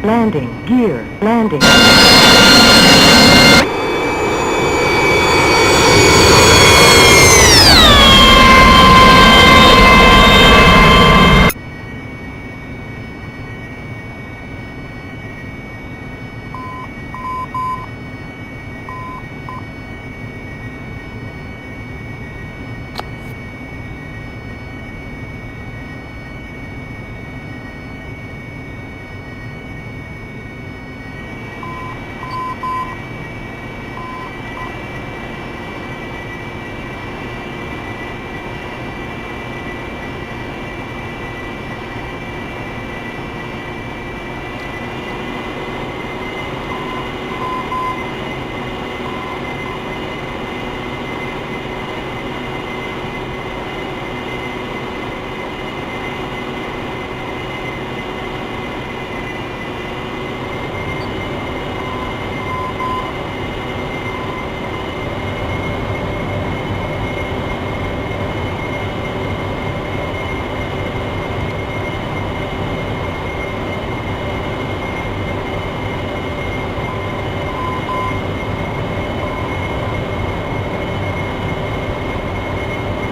landing, gear, landing.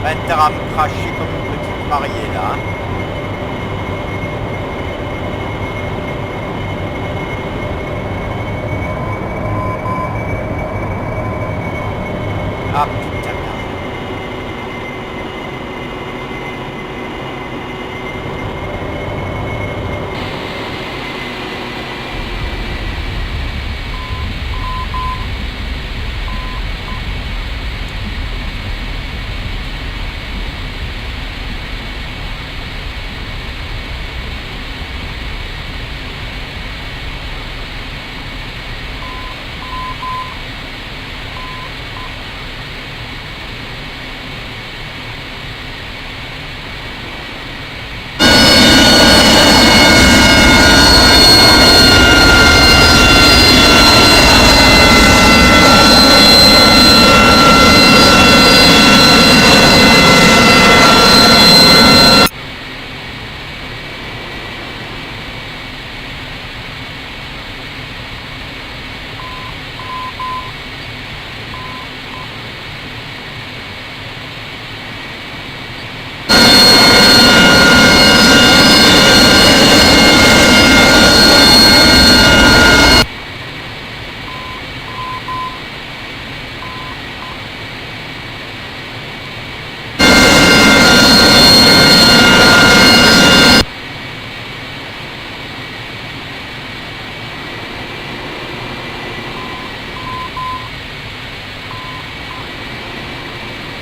Intérêt à me cracher comme une petite mariée là. Ah putain merde.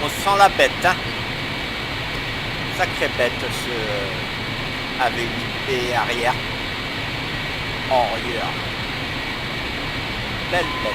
On sent la bête, hein. Sacrée bête, ce AV8B arrière. En arrière. Belle bête.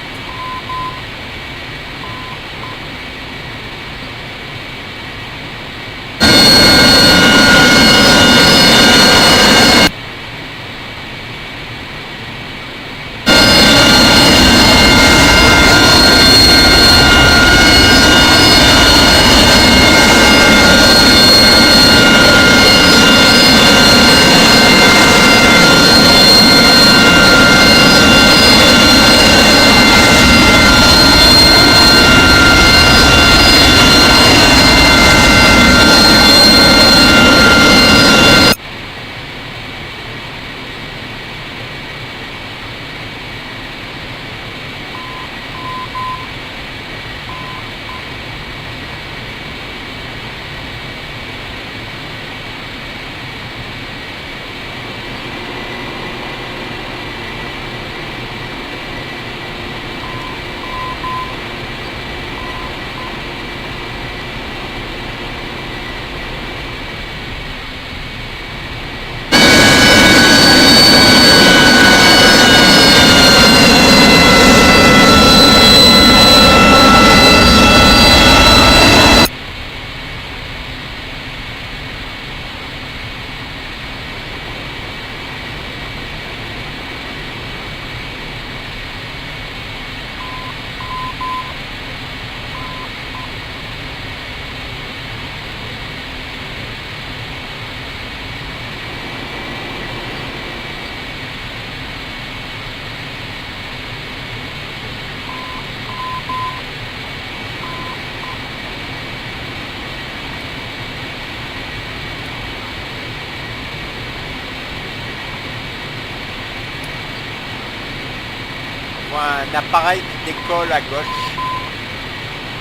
vois un appareil qui décolle à gauche.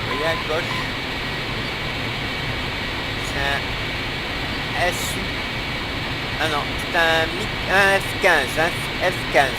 Vous voyez à gauche? C'est un SU. Ah non, c'est un F-15, un F-15.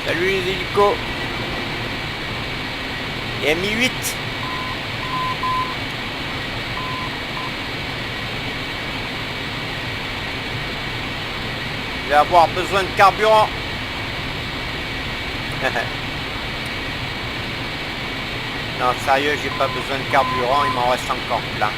Salut les hélicos. Il y a Mi-8. Je vais avoir besoin de carburant. Non, sérieux, j'ai pas besoin de carburant, il m'en reste encore plein.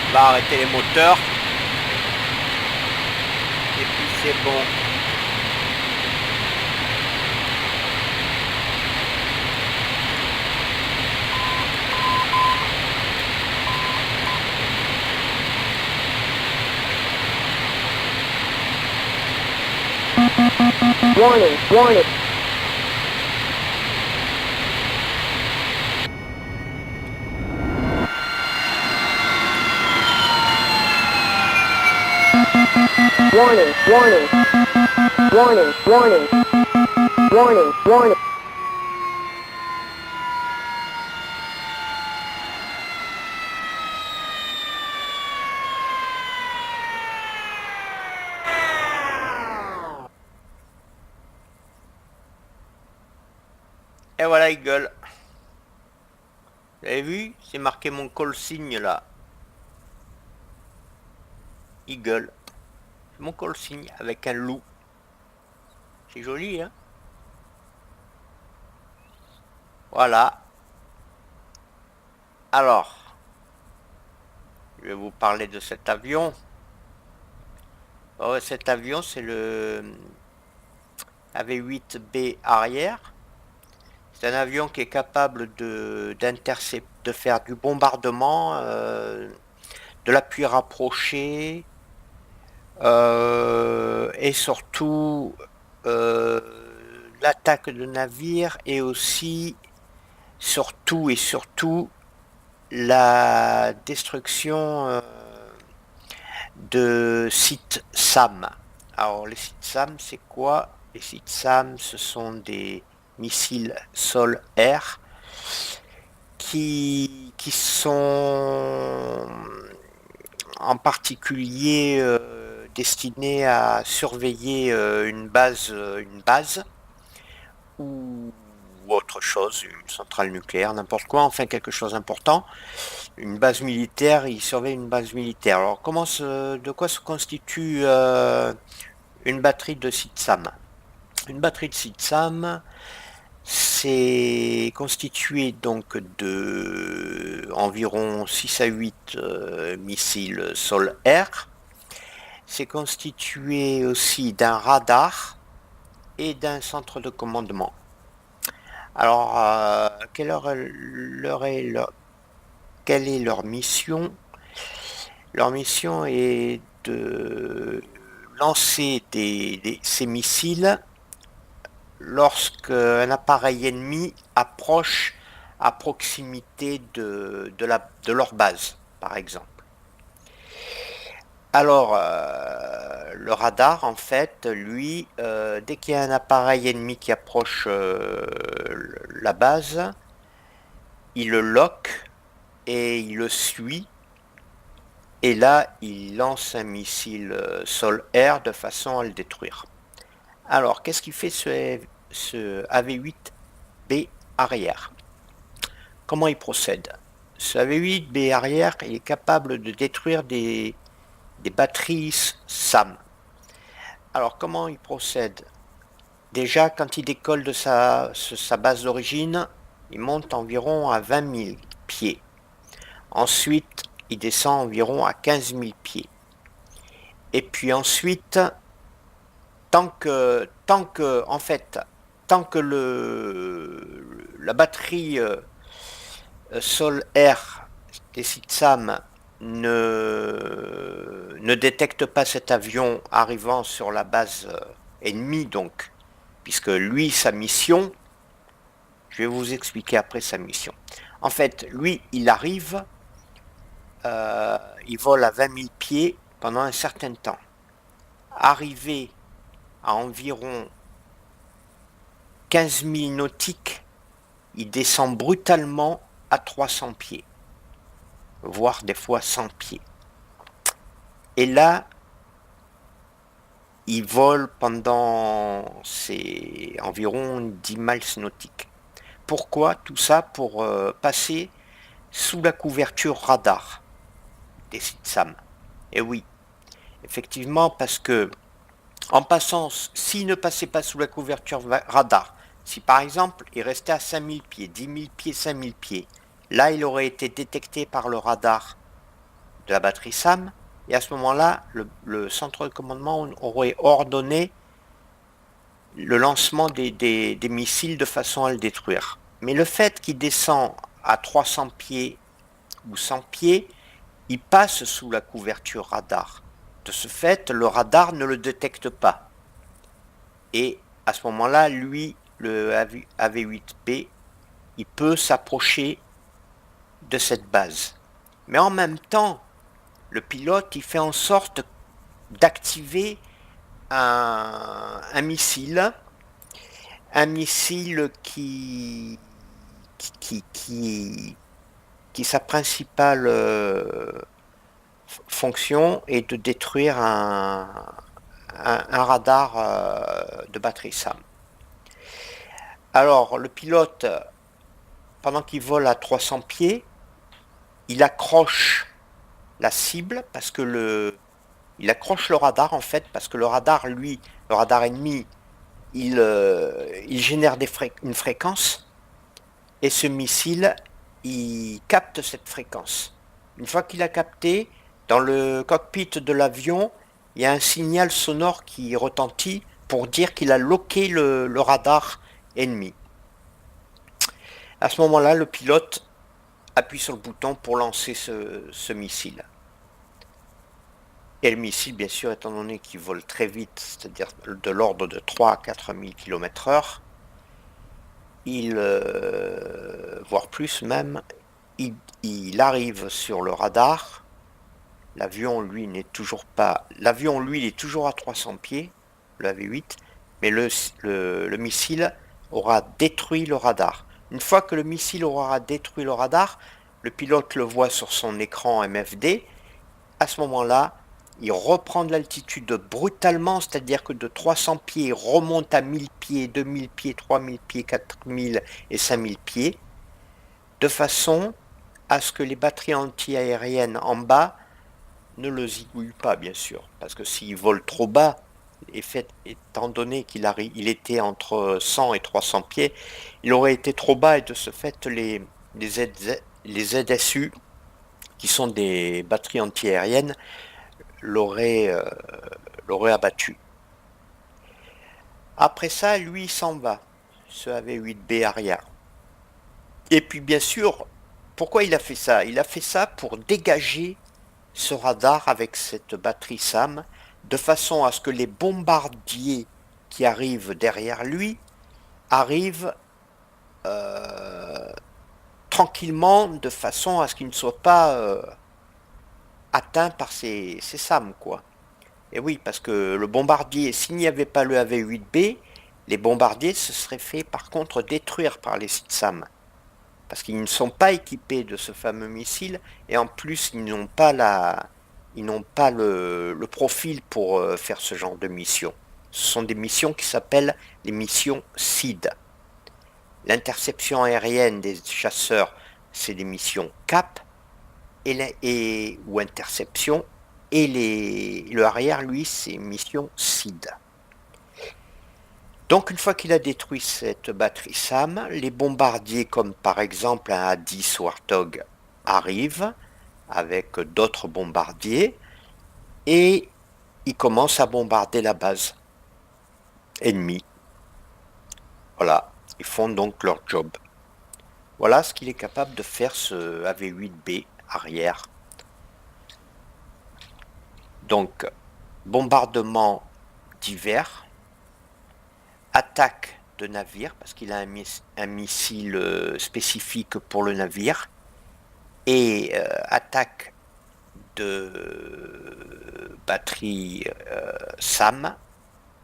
On va arrêter les moteurs. Et puis c'est bon. Warning. Warning. Et voilà, il gueule. Vous avez vu? C'est marqué mon call signe là. Il gueule. C'est mon call signe avec un loup. C'est joli, hein? Voilà. Alors, je vais vous parler de cet avion. Oh, cet avion, c'est le AV-8B arrière. C'est un avion qui est capable de faire du bombardement, de l'appui rapproché, et surtout l'attaque de navires, et aussi surtout la destruction de sites SAM. Alors les sites SAM, c'est quoi? Les sites SAM, ce sont des missiles sol-air qui sont en particulier destinés à surveiller une base ou autre chose, une centrale nucléaire, n'importe quoi, enfin quelque chose d'important. Une base militaire, il surveille une base militaire. Alors de quoi se constitue une batterie de sites SAM? Une batterie de sites SAM, C'est constitué donc de environ 6 à 8 missiles sol-air. C'est constitué aussi d'un radar et d'un centre de commandement. Alors, quelle est leur mission? Leur mission est de lancer ces missiles lorsque un appareil ennemi approche à proximité de leur base, par exemple. Alors, le radar, en fait, lui, dès qu'il y a un appareil ennemi qui approche la base, il le lock et il le suit. Et là, il lance un missile sol-air de façon à le détruire. Alors, qu'est-ce qu'il fait ce AV-8B arrière? Comment il procède? Ce AV-8B arrière, il est capable de détruire des batteries SAM. Alors, comment il procède? Déjà, quand il décolle de sa base d'origine, il monte environ à 20 000 pieds. Ensuite, il descend environ à 15 000 pieds. Et puis ensuite, tant que la batterie sol-air des sites SAM ne détecte pas cet avion arrivant sur la base ennemie, donc, puisque lui, sa mission, je vais vous expliquer après sa mission. En fait, lui, il arrive, il vole à 20 000 pieds pendant un certain temps. Arrivé à environ 15 000 nautiques, il descend brutalement à 300 pieds, voire des fois 100 pieds. Et là, il vole pendant environ 10 miles nautiques. Pourquoi tout ça? Pour passer sous la couverture radar des sites SAM. Et oui, effectivement, parce que en passant, s'il ne passait pas sous la couverture radar, si par exemple il restait à 5000 pieds, 10 000 pieds, 5000 pieds, là il aurait été détecté par le radar de la batterie SAM, et à ce moment-là, le centre de commandement aurait ordonné le lancement des missiles de façon à le détruire. Mais le fait qu'il descend à 300 pieds ou 100 pieds, il passe sous la couverture radar. De ce fait, le radar ne le détecte pas. Et à ce moment-là, lui, le AV-8B, il peut s'approcher de cette base. Mais en même temps, le pilote, il fait en sorte d'activer un missile qui sa principale fonction est de détruire un radar de batterie SAM. Alors, le pilote, pendant qu'il vole à 300 pieds, il accroche la cible parce que il accroche le radar en fait, parce que le radar, lui, le radar ennemi, il génère une fréquence, et ce missile, il capte cette fréquence. Une fois qu'il a capté, dans le cockpit de l'avion, il y a un signal sonore qui retentit pour dire qu'il a loqué le radar ennemi. À ce moment-là, le pilote appuie sur le bouton pour lancer ce missile. Et le missile, bien sûr, étant donné qu'il vole très vite, c'est-à-dire de l'ordre de 3 à 4 000 km/h, voire plus même, il arrive sur le radar. L'avion, lui, il est toujours à 300 pieds, le AV-8, mais le missile aura détruit le radar. Une fois que le missile aura détruit le radar, le pilote le voit sur son écran MFD. À ce moment-là, il reprend de l'altitude brutalement, c'est-à-dire que de 300 pieds, il remonte à 1000 pieds, 2000 pieds, 3000 pieds, 4000 et 5000 pieds, de façon à ce que les batteries anti-aériennes en bas ne le zigouillent pas, bien sûr, parce que s'il vole trop bas, étant donné il était entre 100 et 300 pieds, il aurait été trop bas et de ce fait, les ZSU, qui sont des batteries antiaériennes, l'auraient l'auraient abattu. Après ça, lui, il s'en va, ce AV-8B arrière. Et puis, bien sûr, pourquoi il a fait ça? Il a fait ça pour dégager ce radar avec cette batterie SAM, de façon à ce que les bombardiers qui arrivent derrière lui arrivent tranquillement, de façon à ce qu'ils ne soient pas atteints par ces SAM, quoi. Et oui, parce que le bombardier, s'il n'y avait pas le AV-8B, les bombardiers se seraient fait par contre détruire par les sites SAM. Parce qu'ils ne sont pas équipés de ce fameux missile, et en plus ils n'ont pas le profil pour faire ce genre de mission. Ce sont des missions qui s'appellent les missions SID. L'interception aérienne des chasseurs, c'est des missions CAP ou interception, et le arrière, lui, c'est mission SID. Donc une fois qu'il a détruit cette batterie SAM, les bombardiers comme par exemple un A-10 Warthog arrivent avec d'autres bombardiers et ils commencent à bombarder la base ennemie. Voilà, ils font donc leur job. Voilà ce qu'il est capable de faire, ce AV-8B arrière. Donc, bombardement divers, attaque de navire, parce qu'il a un missile spécifique pour le navire, et attaque de batterie SAM,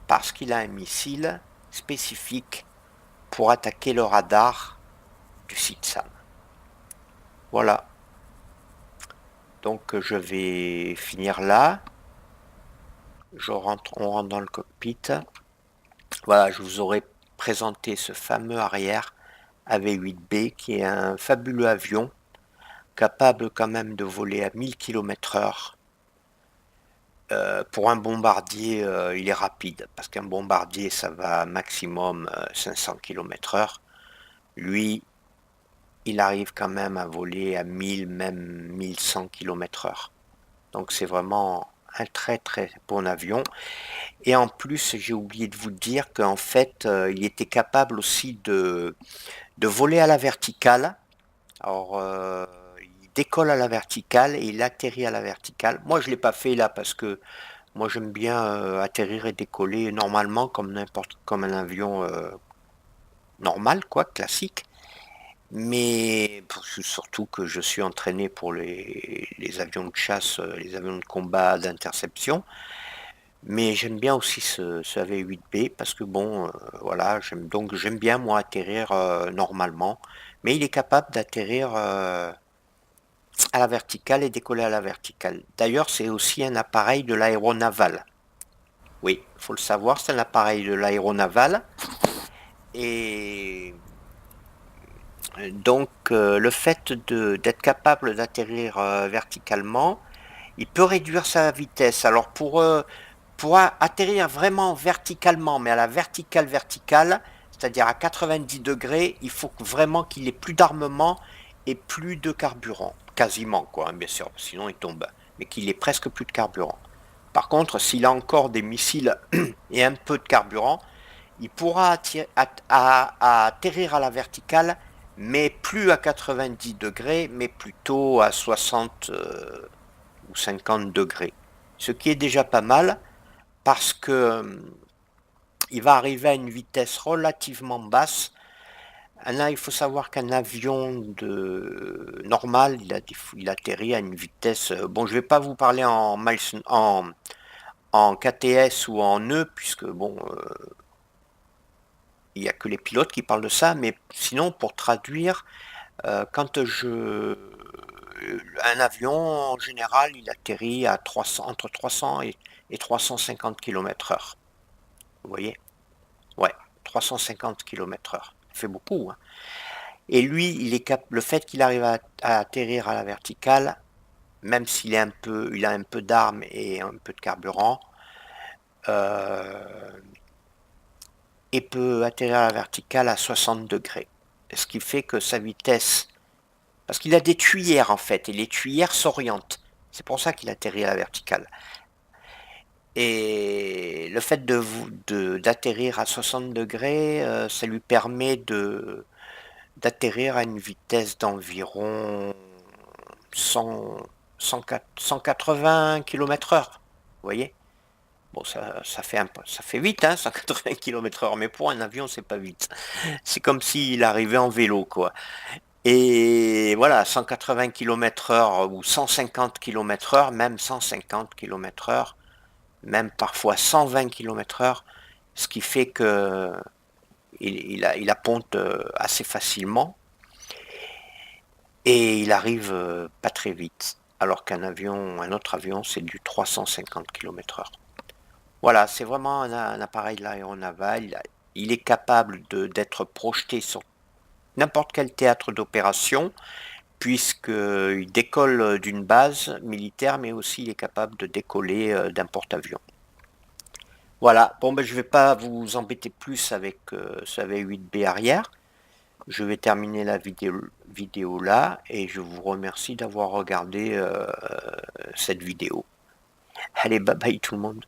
parce qu'il a un missile spécifique pour attaquer le radar du site SAM. Voilà. Donc je vais finir là. On rentre dans le cockpit. Voilà, je vous aurais présenté ce fameux arrière AV-8B qui est un fabuleux avion capable quand même de voler à 1000 km/h. Pour un bombardier, il est rapide, parce qu'un bombardier, ça va maximum 500 km/h. Lui, il arrive quand même à voler à 1000, même 1100 km/h. Donc c'est vraiment un très très bon avion. Et en plus, j'ai oublié de vous dire qu'en fait, il était capable aussi de voler à la verticale. Alors, il décolle à la verticale et il atterrit à la verticale. Moi, je ne l'ai pas fait là parce que moi, j'aime bien atterrir et décoller normalement comme un avion normal, quoi, classique. Mais surtout que je suis entraîné pour les avions de chasse, les avions de combat, d'interception. Mais j'aime bien aussi ce AV-8B parce que bon, voilà, j'aime bien moi atterrir normalement. Mais il est capable d'atterrir à la verticale et décoller à la verticale. D'ailleurs, c'est aussi un appareil de l'aéronaval. Oui, il faut le savoir, c'est un appareil de l'aéronaval. Et donc, le fait d'être capable d'atterrir verticalement, il peut réduire sa vitesse. Alors, pour atterrir vraiment verticalement, mais à la verticale, c'est-à-dire à 90 degrés, il faut vraiment qu'il ait plus d'armement et plus de carburant. Quasiment, quoi, hein, bien sûr, sinon il tombe. Mais qu'il ait presque plus de carburant. Par contre, s'il a encore des missiles et un peu de carburant, il pourra atterrir à la verticale, mais plus à 90 degrés, mais plutôt à 60 ou 50 degrés. Ce qui est déjà pas mal, parce que il va arriver à une vitesse relativement basse. Là, il faut savoir qu'un avion normal, il atterrit à une vitesse. Bon, je ne vais pas vous parler en KTS ou en E, puisque bon, il n'y a que les pilotes qui parlent de ça, mais sinon, pour traduire, un avion, en général, il atterrit à entre 300 et 350 km/h. Vous voyez? Ouais, 350 km/h. Ça fait beaucoup, hein. Et lui, le fait qu'il arrive à atterrir à la verticale, même s'il il a un peu d'armes et un peu de carburant, et peut atterrir à la verticale à 60 degrés. Ce qui fait que sa vitesse, parce qu'il a des tuyères en fait, et les tuyères s'orientent. C'est pour ça qu'il atterrit à la verticale. Et le fait d'atterrir à 60 degrés, ça lui permet d'atterrir à une vitesse d'environ 180 km/h. Vous voyez? Bon, ça fait vite, hein, 180 km/h, mais pour un avion, c'est pas vite. C'est comme s'il arrivait en vélo, quoi. Et voilà, 180 km/h ou 150 km/h, même 150 km/h, même parfois 120 km/h, ce qui fait que il ponte assez facilement et il arrive pas très vite, alors un autre avion, c'est du 350 km/h. Voilà, c'est vraiment un appareil de l'aéronaval. Il est capable d'être projeté sur n'importe quel théâtre d'opération, puisqu'il décolle d'une base militaire, mais aussi il est capable de décoller d'un porte-avions. Voilà, bon ben je vais pas vous embêter plus avec ce V8B arrière. Je vais terminer la vidéo là et je vous remercie d'avoir regardé cette vidéo. Allez, bye bye tout le monde.